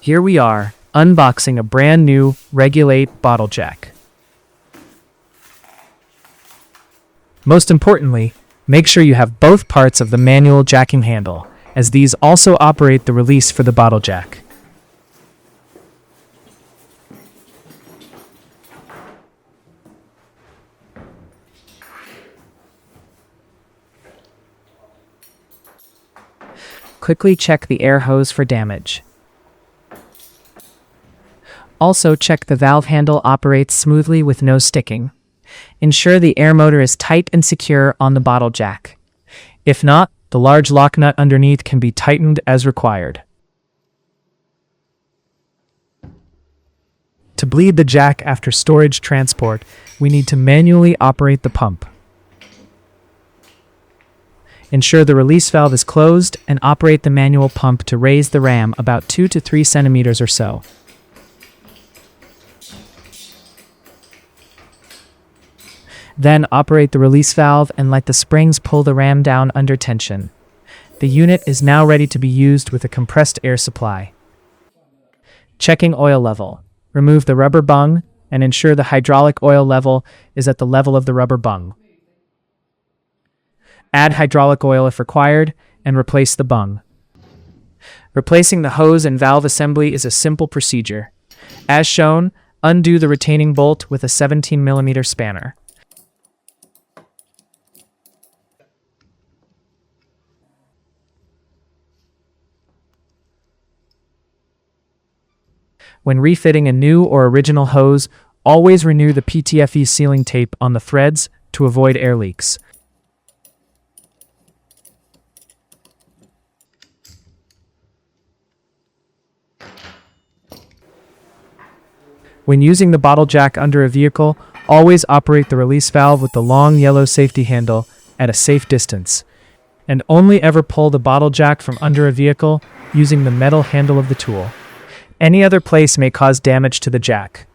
Here we are, unboxing a brand new REGUL8 bottle jack. Most importantly, make sure you have both parts of the manual jacking handle, as these also operate the release for the bottle jack. Quickly check the air hose for damage. Also check the valve handle operates smoothly with no sticking. Ensure the air motor is tight and secure on the bottle jack. If not, the large lock nut underneath can be tightened as required. To bleed the jack after storage transport, we need to manually operate the pump. Ensure the release valve is closed and operate the manual pump to raise the ram about 2 to 3 centimeters or so. Then operate the release valve and let the springs pull the ram down under tension. The unit is now ready to be used with a compressed air supply. Checking oil level. Remove the rubber bung and ensure the hydraulic oil level is at the level of the rubber bung. Add hydraulic oil if required and replace the bung. Replacing the hose and valve assembly is a simple procedure. As shown, undo the retaining bolt with a 17mm spanner. When refitting a new or original hose, always renew the PTFE sealing tape on the threads to avoid air leaks. When using the bottle jack under a vehicle, always operate the release valve with the long yellow safety handle at a safe distance, and only ever pull the bottle jack from under a vehicle using the metal handle of the tool. Any other place may cause damage to the jack.